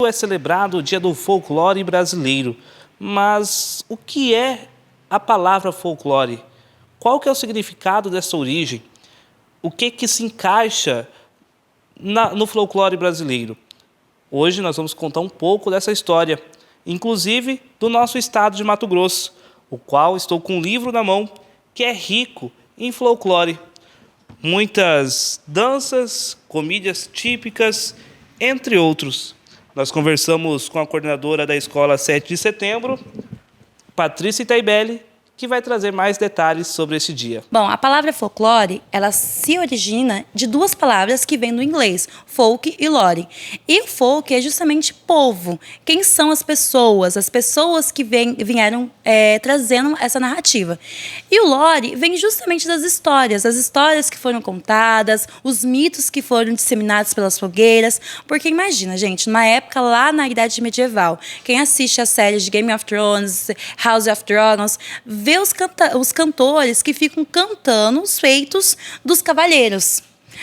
É celebrado o Dia do Folclore brasileiro, mas o que é a palavra folclore? Qual que é o significado dessa origem? O que se encaixa no folclore brasileiro? Hoje nós vamos contar um pouco dessa história, inclusive do nosso estado de Mato Grosso, o qual estou com um livro na mão que é rico em folclore. Muitas danças, comidas típicas, entre outros. Nós conversamos com a coordenadora da Escola 7 de Setembro, Patrícia Itaibelli, que vai trazer mais detalhes sobre esse dia. Bom, a palavra folclore, ela se origina de duas palavras que vêm do inglês, folk e lore. E o folk é justamente povo. Quem são as pessoas que vieram trazendo essa narrativa. E o lore vem justamente das histórias, as histórias que foram contadas, os mitos que foram disseminados pelas fogueiras. Porque imagina, gente, numa época lá na Idade Medieval, quem assiste as séries de Game of Thrones, House of Dragons, vê os cantores que ficam cantando os feitos dos cavaleiros,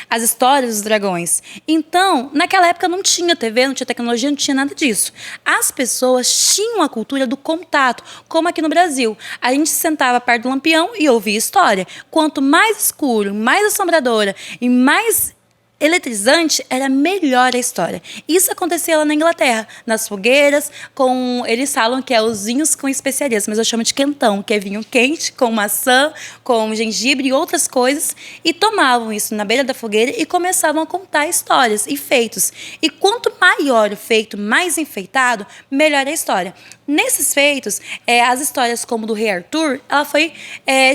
as histórias dos dragões. Então, naquela época não tinha TV, não tinha tecnologia, não tinha nada disso. As pessoas tinham a cultura do contato, como aqui no Brasil. A gente sentava perto do lampião e ouvia história. Quanto mais escuro, mais assombradora e mais eletrizante, era melhor a história. Isso acontecia lá na Inglaterra, nas fogueiras, eles falam que é os vinhos com especiarias, mas eu chamo de quentão, que é vinho quente, com maçã, com gengibre e outras coisas, e tomavam isso na beira da fogueira e começavam a contar histórias e feitos. E quanto maior o feito, mais enfeitado, melhor a história. Nesses feitos, as histórias como do Rei Arthur, ela foi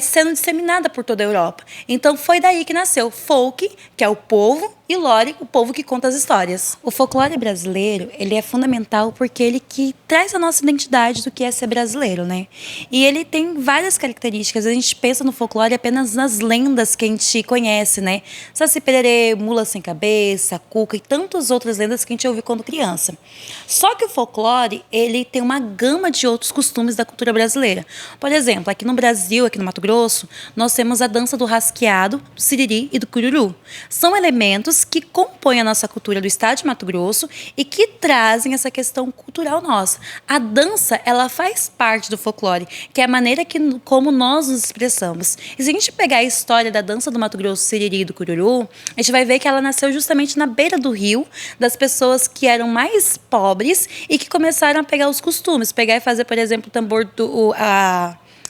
sendo disseminada por toda a Europa. Então, foi daí que nasceu folk, que é o povo, e lore, o povo que conta as histórias. O folclore brasileiro, ele é fundamental porque ele que traz a nossa identidade do que é ser brasileiro, né? E ele tem várias características. A gente pensa no folclore apenas nas lendas que a gente conhece, né? Saci Pererê, Mula Sem Cabeça, Cuca e tantas outras lendas que a gente ouviu quando criança. Só que o folclore, ele tem uma gama de outros costumes da cultura brasileira. Por exemplo, aqui no Brasil, aqui no Mato Grosso, nós temos a dança do rasqueado, do siriri e do cururu. São elementos que compõem a nossa cultura do estado de Mato Grosso e que trazem essa questão cultural nossa. A dança, ela faz parte do folclore, que é a maneira como nós nos expressamos. E se a gente pegar a história da dança do Mato Grosso, siriri e do cururu, a gente vai ver que ela nasceu justamente na beira do rio, das pessoas que eram mais pobres e que começaram a pegar os costumes, pegar e fazer, por exemplo,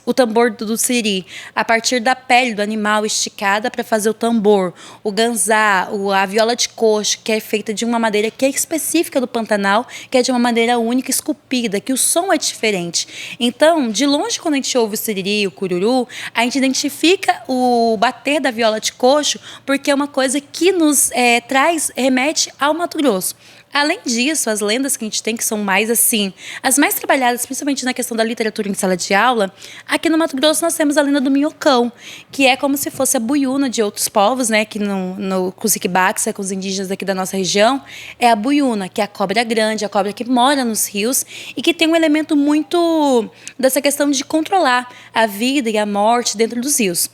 o tambor do siri, a partir da pele do animal esticada para fazer o tambor, o ganzá, a viola de coxo, que é feita de uma madeira que é específica do Pantanal, que é de uma madeira única, esculpida, que o som é diferente. Então, de longe, quando a gente ouve o siriri, o cururu, a gente identifica o bater da viola de coxo, porque é uma coisa que nos remete ao Mato Grosso. Além disso, as lendas que a gente tem, que são mais assim, as mais trabalhadas, principalmente na questão da literatura em sala de aula, aqui no Mato Grosso nós temos a lenda do minhocão, que é como se fosse a buiúna de outros povos, né, que no Kusikibaxa, com os indígenas aqui da nossa região, é a buiúna, que é a cobra grande, a cobra que mora nos rios e que tem um elemento muito dessa questão de controlar a vida e a morte dentro dos rios.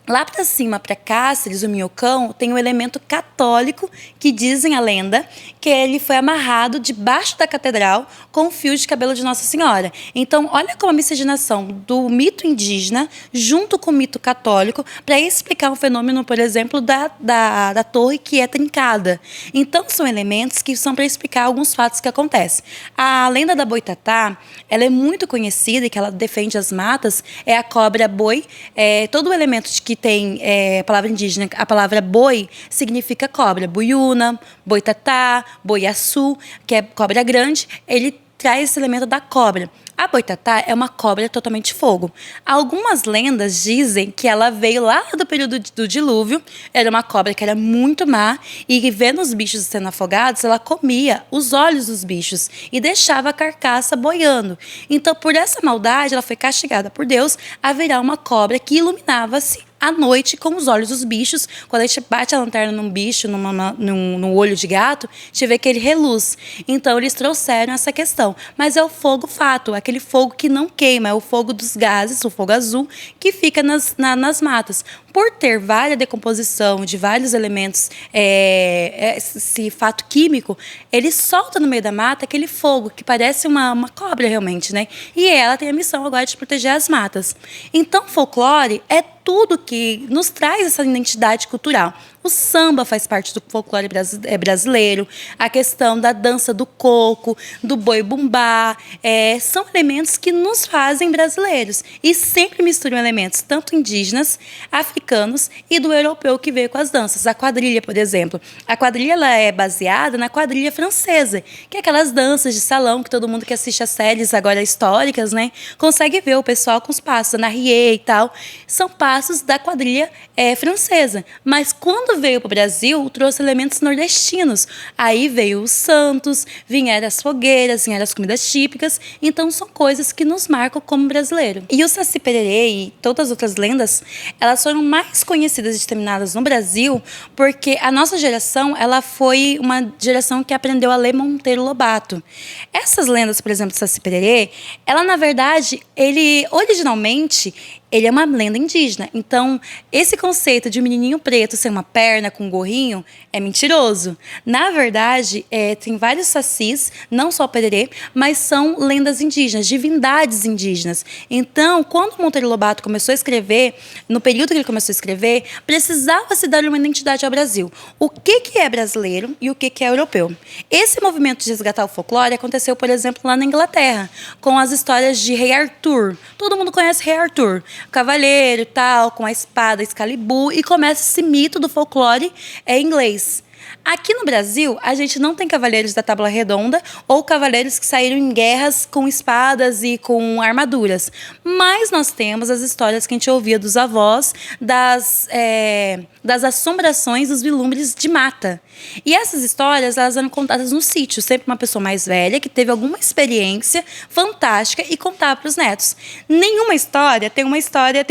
Lá para cima, para Cáceres, o minhocão, tem um elemento católico que dizem a lenda que ele foi amarrado debaixo da catedral com um fio de cabelo de Nossa Senhora. Então, olha como a miscigenação do mito indígena junto com o mito católico para explicar um fenômeno, por exemplo, da torre que é trincada. Então, são elementos que são para explicar alguns fatos que acontecem. A lenda da boitatá, ela é muito conhecida e que ela defende as matas, é a cobra boi, todo o elemento que tem a palavra indígena, a palavra boi significa cobra, buiúna, boitatá, boiaçu, que é cobra grande, ele traz esse elemento da cobra. A boitatá é uma cobra totalmente de fogo. Algumas lendas dizem que ela veio lá do período do dilúvio, era uma cobra que era muito má, e vendo os bichos sendo afogados, ela comia os olhos dos bichos e deixava a carcaça boiando. Então, por essa maldade, ela foi castigada por Deus a virar uma cobra que iluminava-se à noite com os olhos dos bichos. Quando a gente bate a lanterna num bicho, no olho de gato, a gente vê que ele reluz. Então, eles trouxeram essa questão. Mas é o fogo fato, aquele fogo que não queima, é o fogo dos gases, o fogo azul, que fica nas matas. Por ter várias decomposição de vários elementos, esse fato químico, ele solta no meio da mata aquele fogo que parece uma cobra realmente, né? E ela tem a missão agora de proteger as matas. Então, folclore é tudo que nos traz essa identidade cultural. O samba faz parte do folclore brasileiro, a questão da dança do coco, do boi-bumbá, são elementos que nos fazem brasileiros e sempre misturam elementos tanto indígenas, africanos e do europeu que veio com as danças. A quadrilha, por exemplo. A quadrilha ela é baseada na quadrilha francesa, que é aquelas danças de salão que todo mundo que assiste as séries agora históricas, né, consegue ver o pessoal com os passos, Ana Rie e tal. São passos da quadrilha francesa. Mas quando veio para o Brasil, trouxe elementos nordestinos. Aí veio os santos, vieram as fogueiras, vieram as comidas típicas. Então, são coisas que nos marcam como brasileiro. E o Saci Pererê e todas as outras lendas, elas foram mais conhecidas e disseminadas no Brasil porque a nossa geração, ela foi uma geração que aprendeu a ler Monteiro Lobato. Essas lendas, por exemplo, do Saci Pererê, ela, na verdade, originalmente, ele é uma lenda indígena. Então, esse conceito de um menininho preto ser uma perna com um gorrinho é mentiroso. Na verdade, tem vários sacis, não só o Pererê, mas são lendas indígenas, divindades indígenas. Então, quando o Monteiro Lobato começou a escrever, no período que ele começou a escrever, precisava se dar uma identidade ao Brasil. O que é brasileiro e o que é europeu? Esse movimento de resgatar o folclore aconteceu, por exemplo, lá na Inglaterra, com as histórias de Rei Arthur. Todo mundo conhece Rei Arthur. Cavaleiro, tal, com a espada Excalibur, e começa esse mito do folclore inglês. Aqui no Brasil, a gente não tem cavaleiros da Tábua Redonda ou cavaleiros que saíram em guerras com espadas e com armaduras. Mas nós temos as histórias que a gente ouvia dos avós, das assombrações dos vilumbres de mata. E essas histórias, elas eram contadas no sítio, sempre uma pessoa mais velha que teve alguma experiência fantástica e contava para os netos. Nenhuma história tem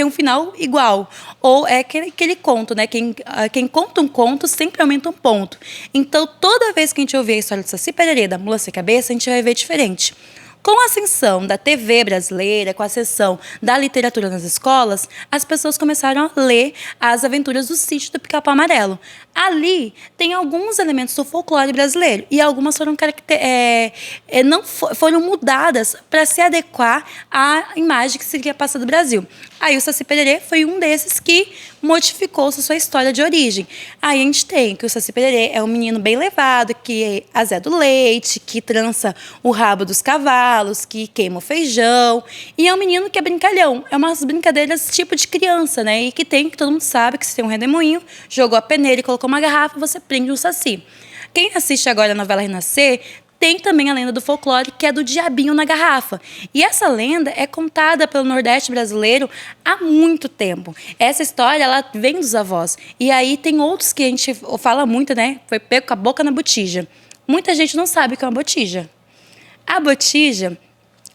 um final igual. Ou é aquele conto, né? Quem conta um conto sempre aumenta um ponto. Então, toda vez que a gente ouvir a história do Saci Pererê, da Mula Sem Cabeça, a gente vai ver diferente. Com a ascensão da TV brasileira, com a ascensão da literatura nas escolas, as pessoas começaram a ler as aventuras do Sítio do Pica-Pau Amarelo. Ali tem alguns elementos do folclore brasileiro e algumas foram mudadas para se adequar à imagem que se queria passar do Brasil. Aí o Saci Pererê foi um desses que modificou sua história de origem. Aí a gente tem que o Saci Pererê é um menino bem levado, que azeda o leite, que trança o rabo dos cavalos, que queima o feijão. E é um menino que é brincalhão. É umas brincadeiras tipo de criança, né? E que todo mundo sabe que se tem um redemoinho, jogou a peneira e colocou uma garrafa, você prende um saci. Quem assiste agora a novela Renascer tem também a lenda do folclore, que é do diabinho na garrafa. E essa lenda é contada pelo Nordeste brasileiro há muito tempo. Essa história, ela vem dos avós. E aí tem outros que a gente fala muito, né? Foi pego com a boca na botija. Muita gente não sabe o que é uma botija. A botija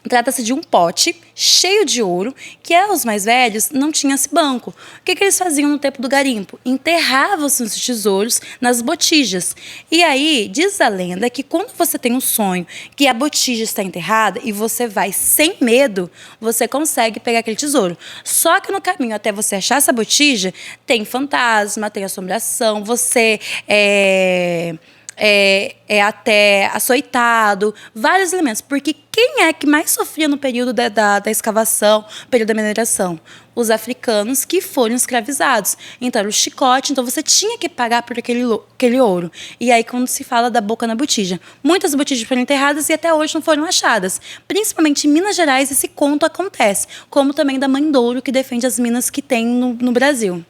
trata-se de um pote cheio de ouro que os mais velhos não tinham esse banco. O que eles faziam no tempo do garimpo? Enterravam os tesouros nas botijas. E aí, diz a lenda que quando você tem um sonho que a botija está enterrada e você vai sem medo, você consegue pegar aquele tesouro. Só que no caminho até você achar essa botija, tem fantasma, tem assombração, você até açoitado, vários elementos. Porque quem é que mais sofria no período da escavação, período da mineração? Os africanos que foram escravizados. Então, era o chicote, então você tinha que pagar por aquele ouro. E aí, quando se fala da boca na botija, muitas botijas foram enterradas e até hoje não foram achadas. Principalmente em Minas Gerais, esse conto acontece. Como também da Mãe Douro, que defende as minas que tem no Brasil.